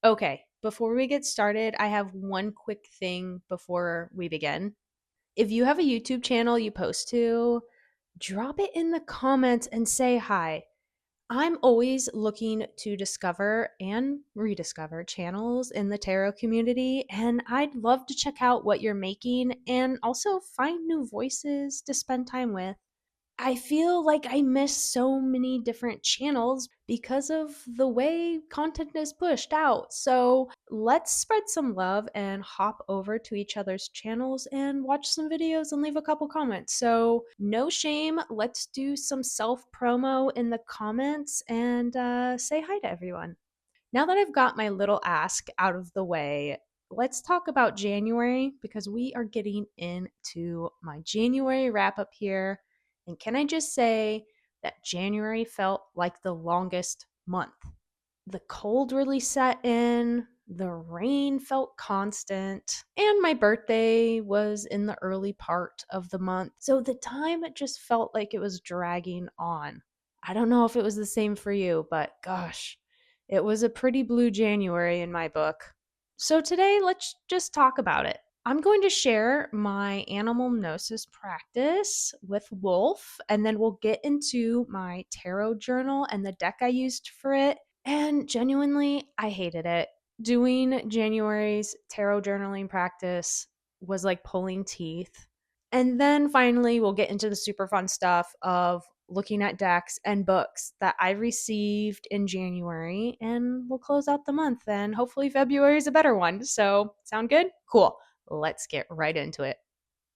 Okay, before we get started, I have one quick thing before we begin. If you have a YouTube channel you post to, drop it in the comments and say hi. I'm always looking to discover and rediscover channels in the tarot community, and I'd love to check out what you're making and also find new voices to spend time with. I feel like I miss so many different channels because of the way content is pushed out. So let's spread some love and hop over to each other's channels and watch some videos and leave a couple comments. So, no shame. Let's do some self promo in the comments and say hi to everyone. Now that I've got my little ask out of the way, let's talk about January because we are getting into my January wrap up here. And can I just say that January felt like the longest month? The cold really set in, the rain felt constant, and my birthday was in the early part of the month. So the time it just felt like it was dragging on. I don't know if it was the same for you, but gosh, it was a pretty blue January in my book. So today, let's just talk about it. I'm going to share my Animal Gnosis practice with Wolf, and then we'll get into my tarot journal and the deck I used for it. And genuinely, I hated it. Doing January's tarot journaling practice was like pulling teeth. And then finally, we'll get into the super fun stuff of looking at decks and books that I received in January. And we'll close out the month. And hopefully, February is a better one. So, sound good? Cool. Let's get right into it.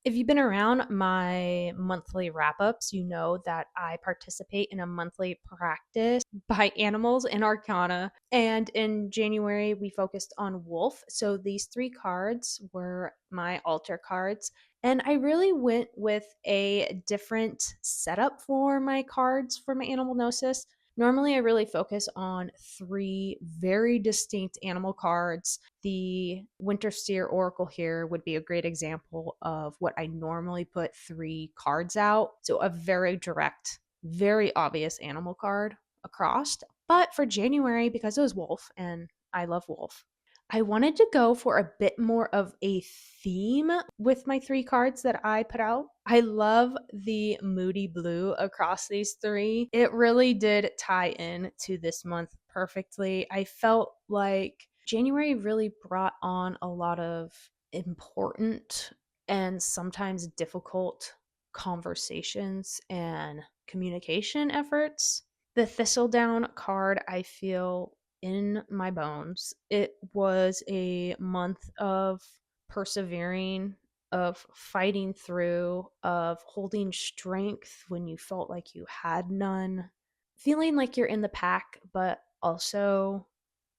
If you've been around my monthly wrap ups, you know that I participate in a monthly practice by animals in Arcana. And in January, we focused on Wolf. So these three cards were my altar cards. And I really went with a different setup for my cards for my Animal Gnosis. Normally, I really focus on three very distinct animal cards. The Winter Steer Oracle here would be a great example of what I normally put three cards out. So, a very direct, very obvious animal card across. But for January, because it was Wolf and I love Wolf, I wanted to go for a bit more of a theme with my three cards that I put out. I love the moody blue across these three. It really did tie in to this month perfectly. I felt like January really brought on a lot of important and sometimes difficult conversations and communication efforts. The Thistledown card, I feel in my bones. It was a month of persevering, of fighting through, of holding strength when you felt like you had none, feeling like you're in the pack, but also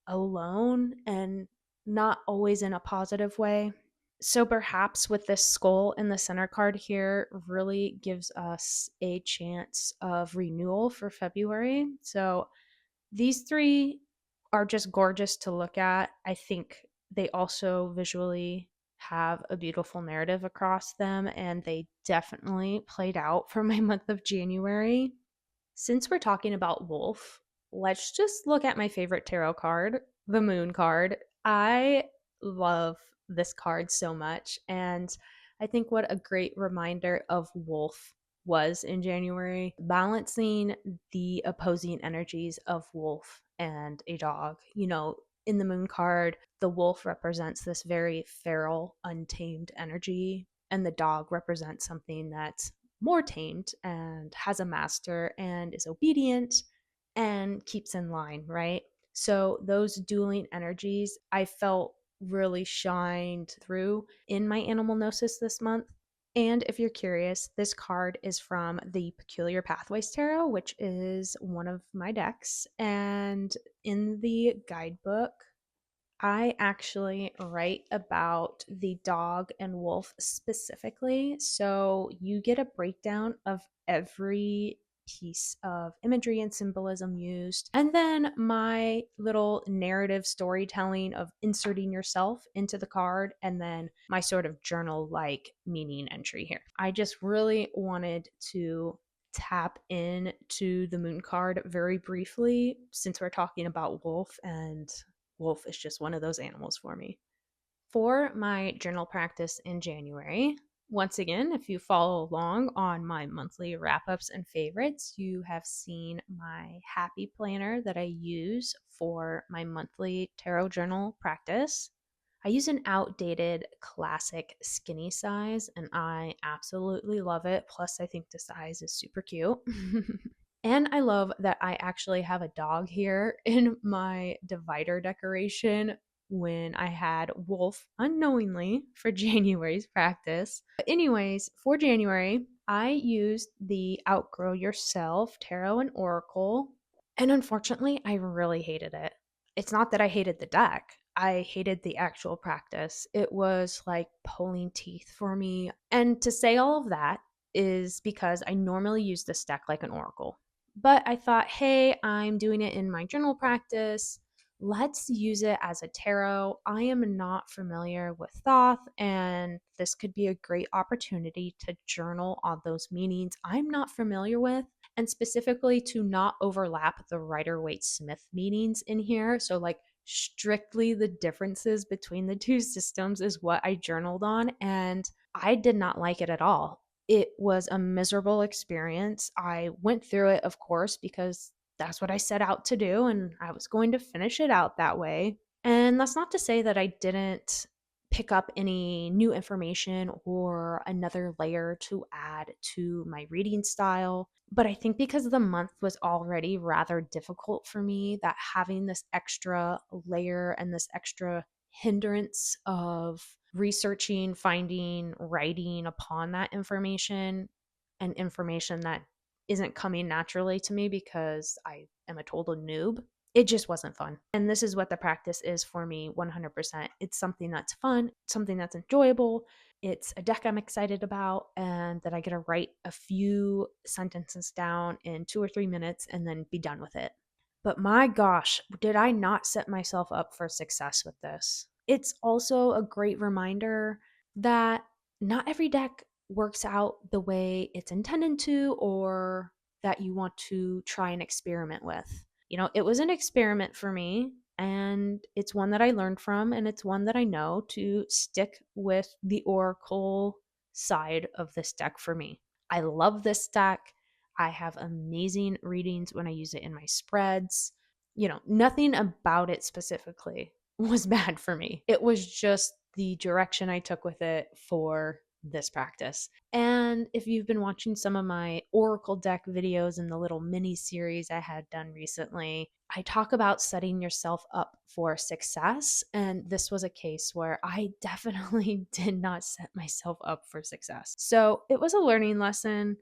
alone and not always in a positive way. So perhaps with this skull in the center card here really gives us a chance of renewal for February. So these three are just gorgeous to look at. I think they also visually have a beautiful narrative across them, and they definitely played out for my month of January. Since we're talking about Wolf, let's just look at my favorite tarot card, the Moon card. I love this card so much, and I think what a great reminder of Wolf was in January, balancing the opposing energies of Wolf and a dog. You know, in the Moon card, the wolf represents this very feral, untamed energy, and the dog represents something that's more tamed and has a master and is obedient and keeps in line, right? So those dueling energies I felt really shined through in my Animal Gnosis this month. And if you're curious, this card is from the Peculiar Pathways Tarot, which is one of my decks. And in the guidebook, I actually write about the dog and wolf specifically. So you get a breakdown of every piece of imagery and symbolism used. And then my little narrative storytelling of inserting yourself into the card, and then my sort of journal like meaning entry here. I just really wanted to tap in to the moon card very briefly since we're talking about wolf and wolf is just one of those animals for me. For my journal practice in January, once again, if you follow along on my monthly wrap ups and favorites, you have seen my happy planner that I use for my monthly tarot journal practice. I use an outdated classic skinny size and I absolutely love it. Plus, I think the size is super cute. And I love that I actually have a dog here in my divider decoration when I had Wolf unknowingly for January's practice. But anyways, for January, I used the Outgrow Yourself Tarot and Oracle. And unfortunately, I really hated it. It's not that I hated the deck. I hated the actual practice. It was like pulling teeth for me. And to say all of that is because I normally use this deck like an oracle. But I thought, hey, I'm doing it in my journal practice. Let's use it as a tarot. I am not familiar with Thoth, and this could be a great opportunity to journal on those meanings I'm not familiar with, and specifically to not overlap the Rider Waite Smith meanings in here. So, like, strictly the differences between the two systems is what I journaled on, and I did not like it at all. It was a miserable experience. I went through it, of course, because that's what I set out to do, and I was going to finish it out that way. And that's not to say that I didn't pick up any new information or another layer to add to my reading style. But I think because the month was already rather difficult for me, that having this extra layer and this extra hindrance of researching, finding, writing upon that information, and information that isn't coming naturally to me because I am a total noob, it just wasn't fun. And this is what the practice is for me 100%. It's something that's fun, something that's enjoyable. It's a deck I'm excited about, and that I get to write a few sentences down in 2 or 3 minutes and then be done with it. But my gosh, did I not set myself up for success with this? It's also a great reminder that not every deck works out the way it's intended to, or that you want to try and experiment with. It was an experiment for me, and it's one that I learned from, and it's one that I know to stick with the Oracle side of this deck for me. I love this deck. I have amazing readings when I use it in my spreads. Nothing about it specifically was bad for me. It was just the direction I took with it for this practice. And if you've been watching some of my Oracle deck videos in the little mini series I had done recently, I talk about setting yourself up for success. And this was a case where I definitely did not set myself up for success. So it was a learning lesson.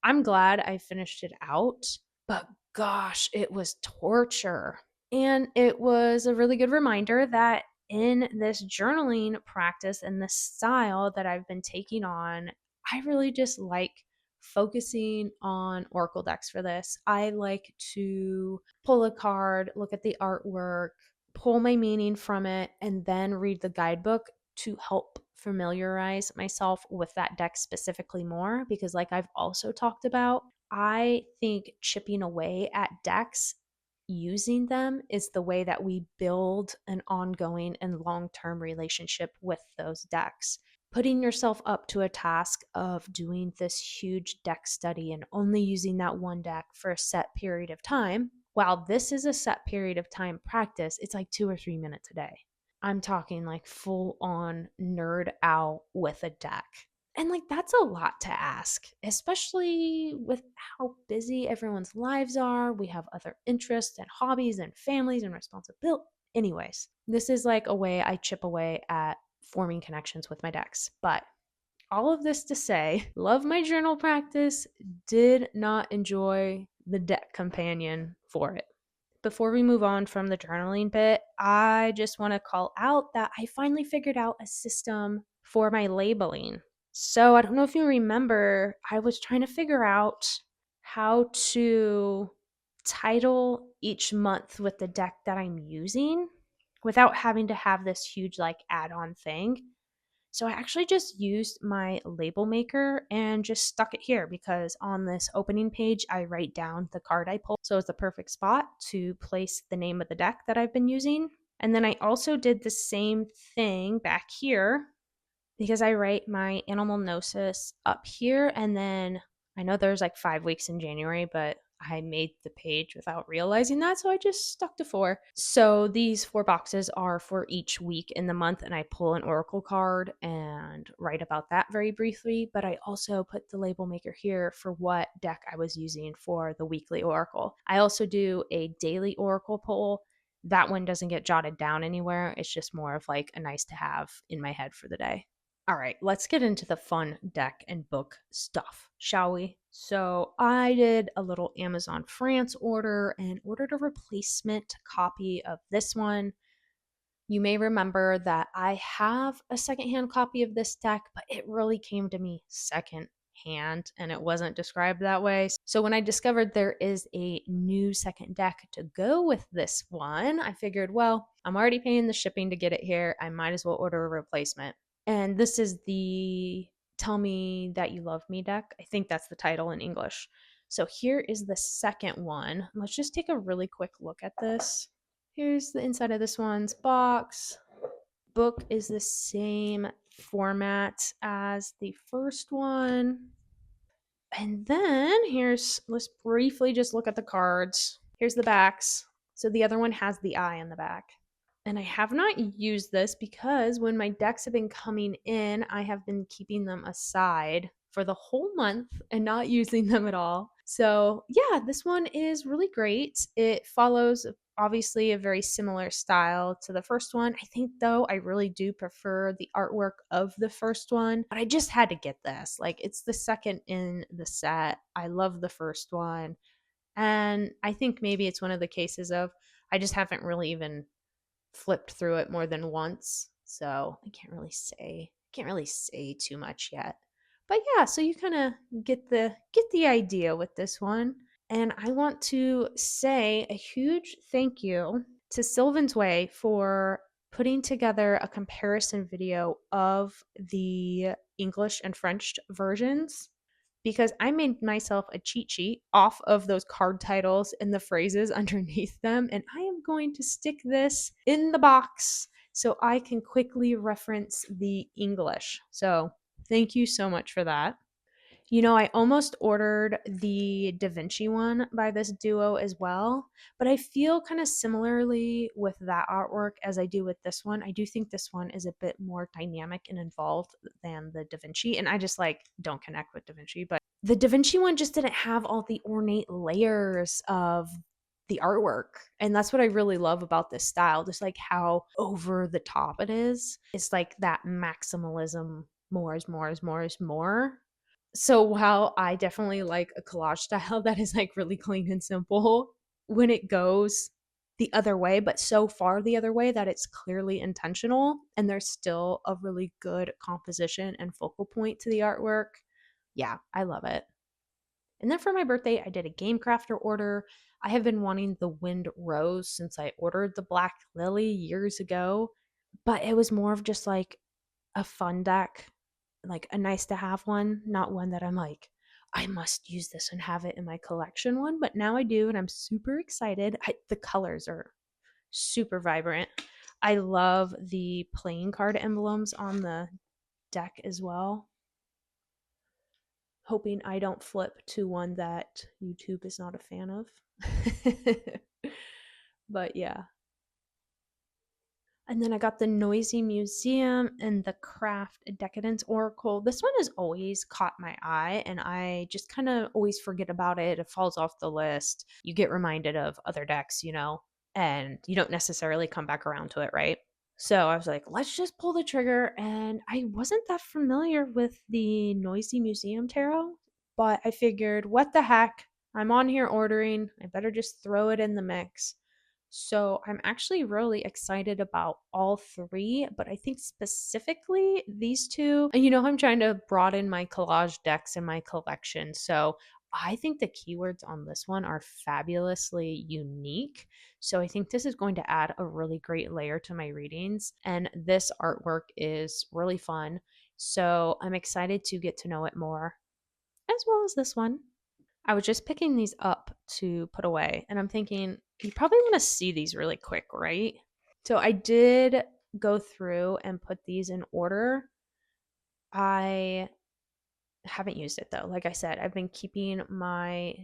I'm glad I finished it out, but gosh, it was torture. And it was a really good reminder that in this journaling practice and this style that I've been taking on, I really just like focusing on oracle decks for this. I like to pull a card, look at the artwork, pull my meaning from it, and then read the guidebook to help familiarize myself with that deck specifically more. Because, like I've also talked about, I think chipping away at decks, using them, is the way that we build an ongoing and long term relationship with those decks. Putting yourself up to a task of doing this huge deck study and only using that one deck for a set period of time, while this is a set period of time practice, it's like 2 or 3 minutes a day. I'm talking like full on nerd out with a deck. And like that's a lot to ask, especially with how busy everyone's lives are. We have other interests and hobbies and families and responsibilities. Anyways, this is like a way I chip away at forming connections with my decks. But all of this to say, love my journal practice, did not enjoy the deck companion for it. Before we move on from the journaling bit, I just want to call out that I finally figured out a system for my labeling. So I don't know if you remember, I was trying to figure out how to title each month with the deck that I'm using without having to have this huge like add-on thing. So I actually just used my label maker and just stuck it here because on this opening page, I write down the card I pulled. So it's the perfect spot to place the name of the deck that I've been using. And then I also did the same thing back here because I write my Animal Gnosis up here. And then I know there's like 5 weeks in January, but I made the page without realizing that. So I just stuck to 4. So these 4 boxes are for each week in the month. And I pull an oracle card and write about that very briefly. But I also put the label maker here for what deck I was using for the weekly oracle. I also do a daily oracle pull. That one doesn't get jotted down anywhere. It's just more of like a nice to have in my head for the day. All right, let's get into the fun deck and book stuff, shall we? So, I did a little Amazon France order and ordered a replacement copy of this one. You may remember that I have a secondhand copy of this deck, but it really came to me second hand and it wasn't described that way. So when I discovered there is a new second deck to go with this one, I figured, well, I'm already paying the shipping to get it here. I might as well order a replacement. And this is the Tell Me That You Love Me deck. I think that's the title in English. So here is the second one. Let's just take a really quick look at this. Here's the inside of this one's box. Book is the same format as the first one. And then let's briefly just look at the cards. Here's the backs. So the other one has the eye on the back. And I have not used this because when my decks have been coming in, I have been keeping them aside for the whole month and not using them at all. So, yeah, this one is really great. It follows obviously a very similar style to the first one. I think, though, I really do prefer the artwork of the first one, but I just had to get this. Like, it's the second in the set. I love the first one. And I think maybe it's one of the cases of I just haven't really even flipped through it more than once. So I can't really say too much yet. But yeah, so you kind of get the idea with this one. And I want to say a huge thank you to Sylvan's Way for putting together a comparison video of the English and French versions because I made myself a cheat sheet off of those card titles and the phrases underneath them. And I am going to stick this in the box so I can quickly reference the English. So thank you so much for that. You know, I almost ordered the Da Vinci one by this duo as well, but I feel kind of similarly with that artwork as I do with this one. I do think this one is a bit more dynamic and involved than the Da Vinci, and I just like don't connect with Da Vinci, but the Da Vinci one just didn't have all the ornate layers of the artwork. And that's what I really love about this style, just like how over the top it is. It's like that maximalism, more is more is more is more. So while I definitely like a collage style that is like really clean and simple, when it goes the other way, but so far the other way that it's clearly intentional and there's still a really good composition and focal point to the artwork, yeah, I love it. And then for my birthday, I did a Game Crafter order. I have been wanting the Wind Rose since I ordered the Black Lily years ago, but it was more of just like a fun deck, like a nice to have one, not one that I'm like, I must use this and have it in my collection one. But now I do, and I'm super excited. The colors are super vibrant. I love the playing card emblems on the deck as well. Hoping I don't flip to one that YouTube is not a fan of. But yeah, and then I got the Noisy Museum and the Craft Decadence Oracle. This one has always caught my eye, and I just kind of always forget about it. It falls off the list. You get reminded of other decks, and you don't necessarily come back around to it, right? So I was like, let's just pull the trigger. And I wasn't that familiar with the Noisy Museum Tarot, but I figured, what the heck? I'm on here ordering. I better just throw it in the mix. So I'm actually really excited about all three, but I think specifically these two. And I'm trying to broaden my collage decks in my collection. So I think the keywords on this one are fabulously unique. So I think this is going to add a really great layer to my readings. And this artwork is really fun. So I'm excited to get to know it more, as well as this one. I was just picking these up to put away, and I'm thinking, you probably want to see these really quick, right? So I did go through and put these in order. I haven't used it though. Like I said, I've been keeping my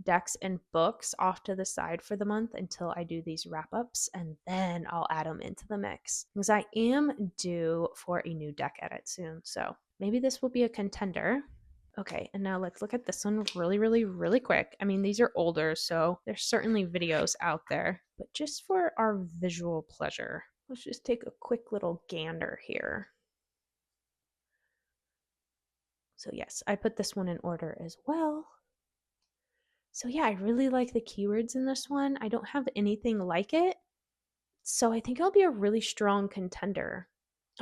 decks and books off to the side for the month until I do these wrap ups, and then I'll add them into the mix because I am due for a new deck edit soon. So maybe this will be a contender. Okay, and now let's look at this one really, really, really quick. I mean, these are older, so there's certainly videos out there, but just for our visual pleasure, let's just take a quick little gander here. So yes, I put this one in order as well. So yeah, I really like the keywords in this one. I don't have anything like it, so I think it'll be a really strong contender.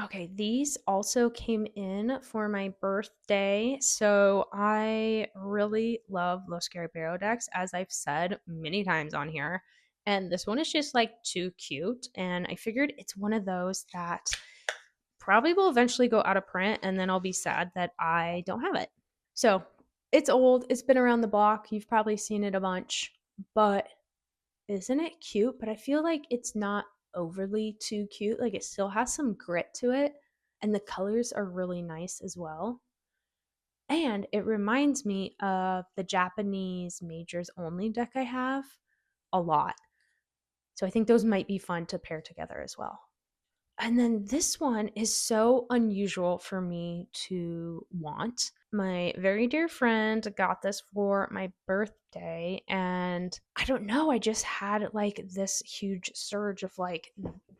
Okay, these also came in for my birthday. So I really love Los Scary Barrow decks, as I've said many times on here. And this one is just like too cute. And I figured it's one of those that probably will eventually go out of print, and then I'll be sad that I don't have it. So it's old, it's been around the block. You've probably seen it a bunch, but isn't it cute? But I feel like it's not overly too cute. Like it still has some grit to it, and the colors are really nice as well. And it reminds me of the Japanese majors only deck I have a lot. So I think those might be fun to pair together as well. And then this one is so unusual for me to want. My very dear friend got this for my birthday, and I don't know, I just had like this huge surge of like,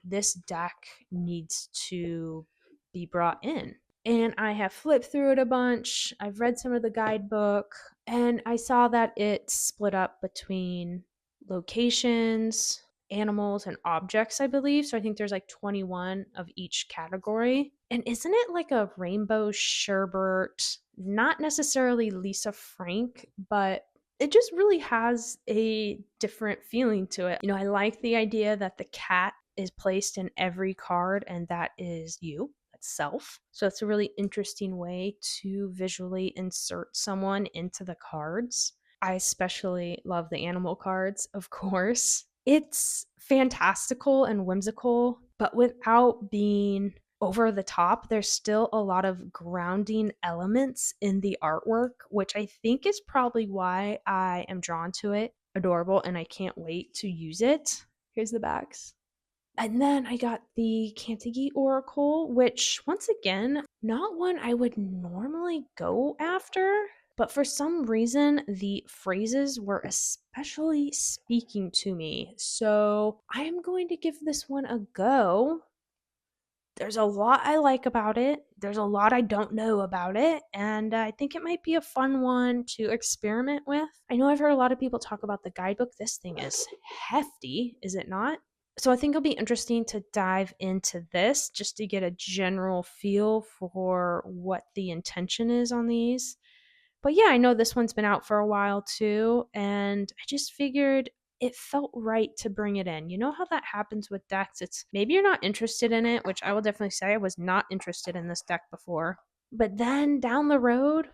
this deck needs to be brought in. And I have flipped through it a bunch. I've read some of the guidebook, and I saw that it's split up between locations, animals, and objects, I believe. So I think there's like 21 of each category. And isn't it like a Rainbow Sherbert? Not necessarily Lisa Frank, but it just really has a different feeling to it. You know, I like the idea that the cat is placed in every card, and that is you. Self. So it's a really interesting way to visually insert someone into the cards. I especially love the animal cards, of course. It's fantastical and whimsical, but without being over the top. There's still a lot of grounding elements in the artwork, which I think is probably why I am drawn to it. Adorable, and I can't wait to use it. Here's the backs. And then I got the Kantigi Oracle, which, once again, not one I would normally go after, but for some reason, the phrases were especially speaking to me. So I am going to give this one a go. There's a lot I like about it. There's a lot I don't know about it. And I think it might be a fun one to experiment with. I know I've heard a lot of people talk about the guidebook. This thing is hefty, is it not? So I think it'll be interesting to dive into this just to get a general feel for what the intention is on these. But yeah, I know this one's been out for a while too, and I just figured it felt right to bring it in. You know how that happens with decks? It's maybe you're not interested in it, which I will definitely say I was not interested in this deck before. But then down the road,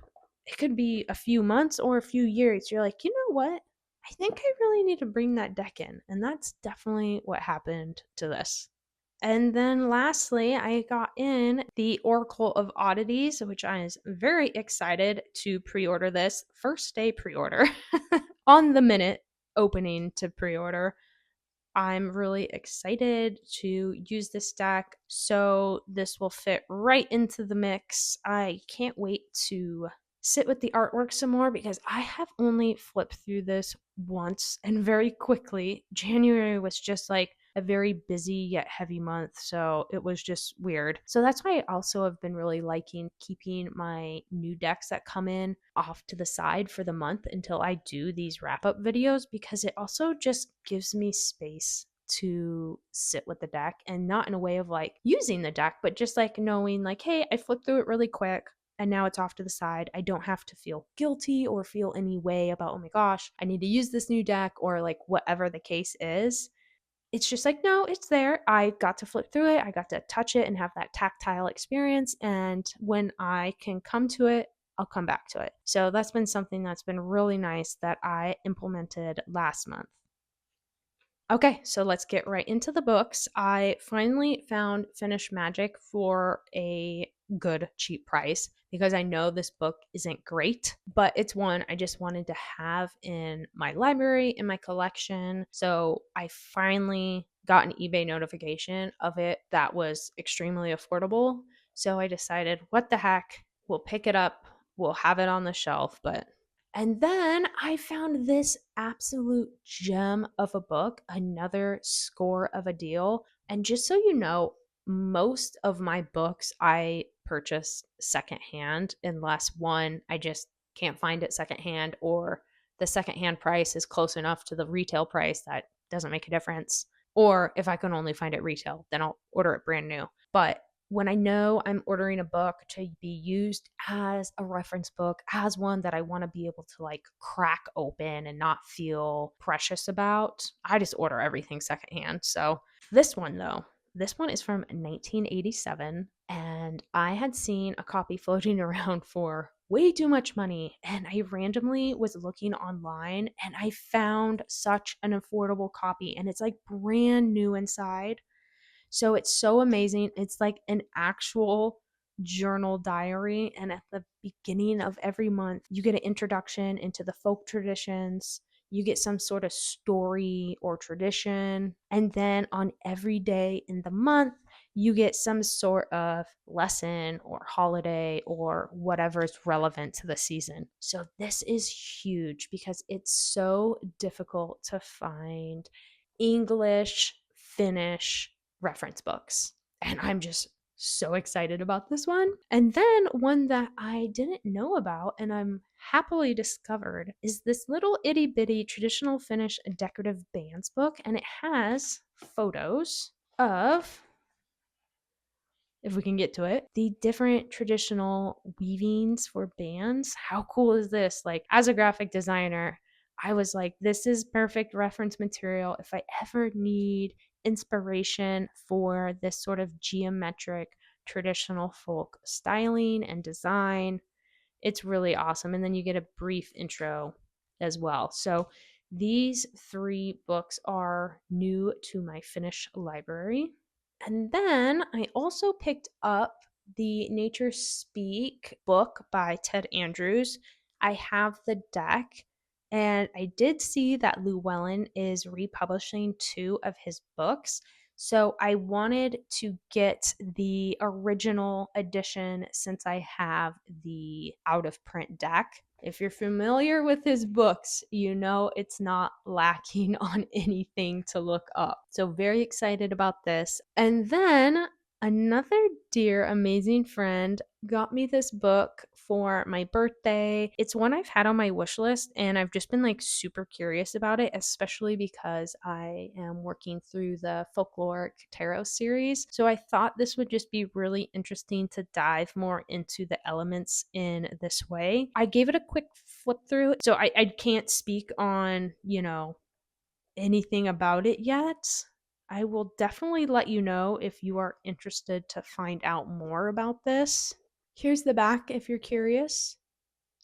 it could be a few months or a few years. You're like, you know what? I think I really need to bring that deck in. And that's definitely what happened to this. And then lastly, I got in the Oracle of Oddities, which I was very excited to pre order this. First day pre order on the minute opening to pre order. I'm really excited to use this deck, so this will fit right into the mix. I can't wait to sit with the artwork some more because I have only flipped through this once and very quickly. January was just like a very busy yet heavy month, so it was just weird. So that's why I also have been really liking keeping my new decks that come in off to the side for the month until I do these wrap up videos, because it also just gives me space to sit with the deck, and not in a way of like using the deck, but just like knowing like, hey, I flipped through it really quick and now it's off to the side. I don't have to feel guilty or feel any way about, oh my gosh, I need to use this new deck, or like whatever the case is. It's just like, no, it's there. I got to flip through it. I got to touch it and have that tactile experience. And when I can come to it, I'll come back to it. So that's been something that's been really nice that I implemented last month. Okay, so let's get right into the books. I finally found Finnish Magic for a good, cheap price because I know this book isn't great, but it's one I just wanted to have in my library, in my collection. So I finally got an eBay notification of it that was extremely affordable. So I decided, what the heck? We'll pick it up, we'll have it on the shelf, but and then I found this absolute gem of a book, another score of a deal. And just so you know, most of my books I purchase secondhand, unless one, I just can't find it secondhand, or the secondhand price is close enough to the retail price that doesn't make a difference. Or if I can only find it retail, then I'll order it brand new. But when I know I'm ordering a book to be used as a reference book, as one that I want to be able to like crack open and not feel precious about, I just order everything secondhand. So this one, though, this one is from 1987, and I had seen a copy floating around for way too much money. And I randomly was looking online and I found such an affordable copy, and it's like brand new inside. So it's so amazing. It's like an actual journal diary. And at the beginning of every month, you get an introduction into the folk traditions. You get some sort of story or tradition. And then on every day in the month, you get some sort of lesson or holiday or whatever is relevant to the season. So this is huge because it's so difficult to find English, Finnish, reference books. And I'm just so excited about this one. And then one that I didn't know about and I'm happily discovered is this little itty bitty traditional Finnish decorative bands book. And it has photos of, if we can get to it, the different traditional weavings for bands. How cool is this? Like, as a graphic designer, I was like, this is perfect reference material if I ever need inspiration for this sort of geometric traditional folk styling and design. It's really awesome. And then you get a brief intro as well. So these three books are new to my Finnish library. And then I also picked up the Nature Speak book by Ted Andrews. I have the deck, and I did see that Llewellyn is republishing two of his books. So I wanted to get the original edition since I have the out of print deck. If you're familiar with his books, you know it's not lacking on anything to look up. So, very excited about this. And then another dear, amazing friend got me this book for my birthday. It's one I've had on my wish list, and I've just been like super curious about it, especially because I am working through the folkloric tarot series. So I thought this would just be really interesting to dive more into the elements in this way. I gave it a quick flip through, so I can't speak on, anything about it yet. I will definitely let you know if you are interested to find out more about this. Here's the back if you're curious.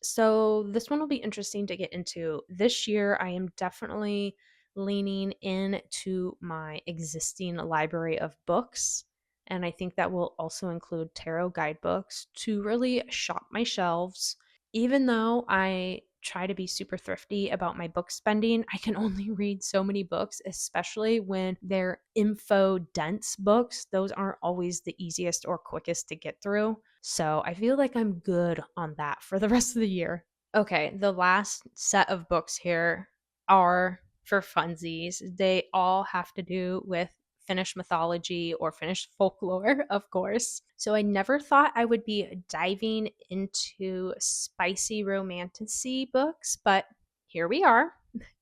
So, this one will be interesting to get into. This year, I am definitely leaning into my existing library of books. And I think that will also include tarot guidebooks to really shop my shelves. Even though I try to be super thrifty about my book spending, I can only read so many books, especially when they're info dense books. Those aren't always the easiest or quickest to get through. So I feel like I'm good on that for the rest of the year. Okay, the last set of books here are for funsies. They all have to do with Finnish mythology or Finnish folklore, of course. So I never thought I would be diving into spicy romantasy books, but here we are.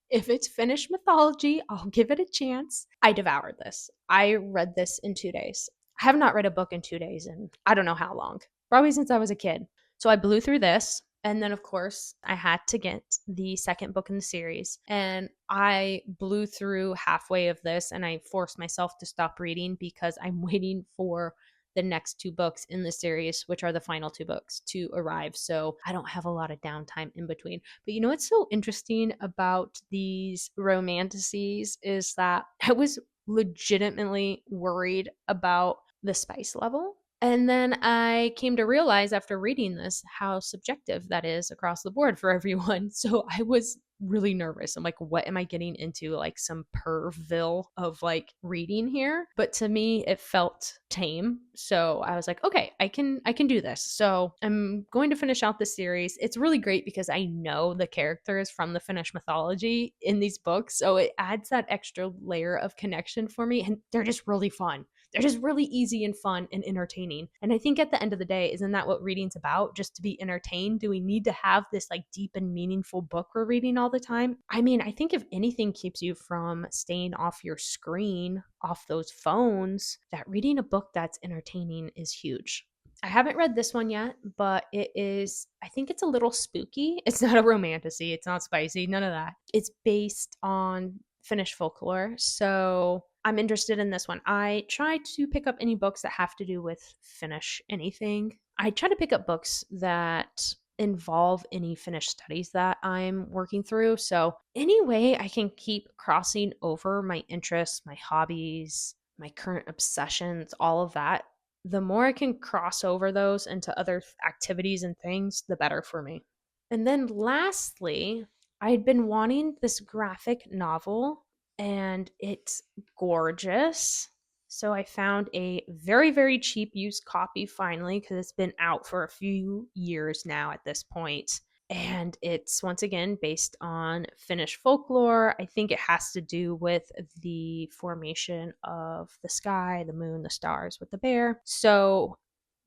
If it's Finnish mythology, I'll give it a chance. I devoured this. I read this in 2 days. I have not read a book in 2 days in I don't know how long, probably since I was a kid. So I blew through this. And then, of course, I had to get the second book in the series. And I blew through halfway of this and I forced myself to stop reading because I'm waiting for the next two books in the series, which are the final two books, to arrive. So I don't have a lot of downtime in between. But you know what's so interesting about these romanticises is that I was legitimately worried about the spice level. And then I came to realize after reading this how subjective that is across the board for everyone. So I was really nervous. I'm like, what am I getting into? Like some perville of like reading here. But to me, it felt tame. So I was like, okay, I can do this. So I'm going to finish out this series. It's really great because I know the characters from the Finnish mythology in these books. So it adds that extra layer of connection for me. And they're just really fun. They're just really easy and fun and entertaining. And I think at the end of the day, isn't that what reading's about? Just to be entertained? Do we need to have this like deep and meaningful book we're reading all the time? I mean, I think if anything keeps you from staying off your screen, off those phones, that reading a book that's entertaining is huge. I haven't read this one yet, but I think it's a little spooky. It's not a romantasy, it's not spicy, none of that. It's based on Finnish folklore. So I'm interested in this one. I try to pick up any books that have to do with Finnish anything. I try to pick up books that involve any Finnish studies that I'm working through. So, any way I can keep crossing over my interests, my hobbies, my current obsessions, all of that, the more I can cross over those into other activities and things, the better for me. And then lastly, I had been wanting this graphic novel and it's gorgeous. So I found a very, very cheap used copy finally because it's been out for a few years now at this point. And it's once again based on Finnish folklore. I think it has to do with the formation of the sky, the moon, the stars with the bear. So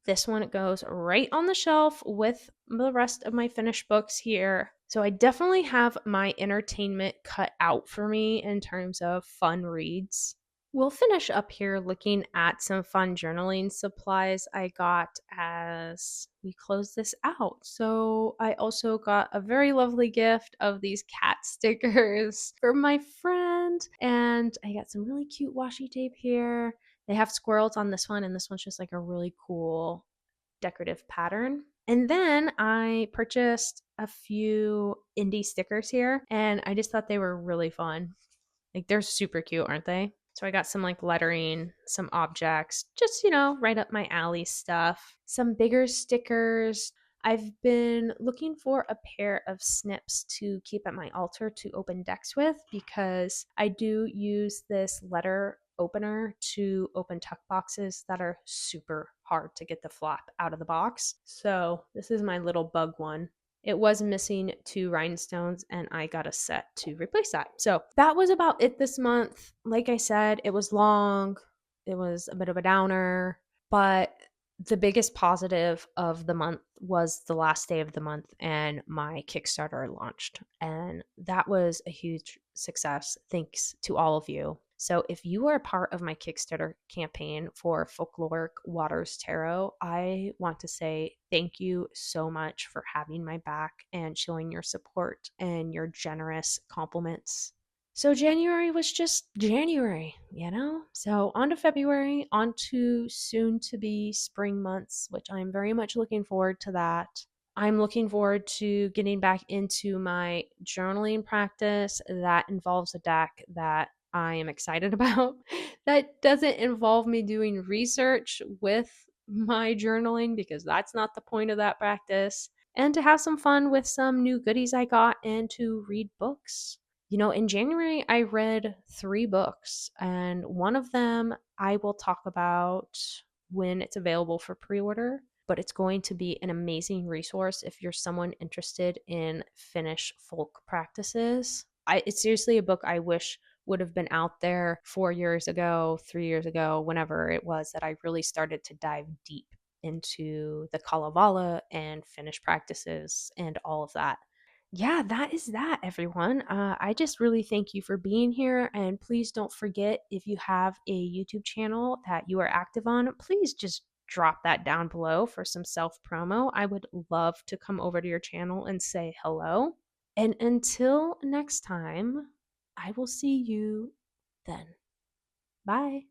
this one goes right on the shelf with the rest of my Finnish books here. So I definitely have my entertainment cut out for me in terms of fun reads. We'll finish up here looking at some fun journaling supplies I got as we close this out. So I also got a very lovely gift of these cat stickers for my friend, and I got some really cute washi tape here. They have squirrels on this one, and this one's just like a really cool decorative pattern. And then I purchased a few indie stickers here, and I just thought they were really fun. Like they're super cute, aren't they? So I got some like lettering, some objects, just, right up my alley stuff. Some bigger stickers. I've been looking for a pair of snips to keep at my altar to open decks with because I do use this letter opener to open tuck boxes that are super hard to get the flap out of the box. So this is my little bug one. It was missing 2 rhinestones and I got a set to replace that. So that was about it this month. Like I said, it was long. It was a bit of a downer, but the biggest positive of the month was the last day of the month and my Kickstarter launched. And that was a huge success. Thanks to all of you. So if you are a part of my Kickstarter campaign for Folkloric Waters Tarot, I want to say thank you so much for having my back and showing your support and your generous compliments. So January was just January, So on to February, on to soon to be spring months, which I'm very much looking forward to that. I'm looking forward to getting back into my journaling practice that involves a deck that I am excited about. That doesn't involve me doing research with my journaling because that's not the point of that practice. And to have some fun with some new goodies I got and to read books. In January, I read 3 books, and one of them I will talk about when it's available for pre order. But it's going to be an amazing resource if you're someone interested in Finnish folk practices. It's seriously a book I wish would have been out there 4 years ago, 3 years ago, whenever it was that I really started to dive deep into the Kalevala and Finnish practices and all of that. Yeah, that is that, everyone. I just really thank you for being here. And please don't forget, if you have a YouTube channel that you are active on, please just drop that down below for some self promo. I would love to come over to your channel and say hello. And until next time, I will see you then. Bye.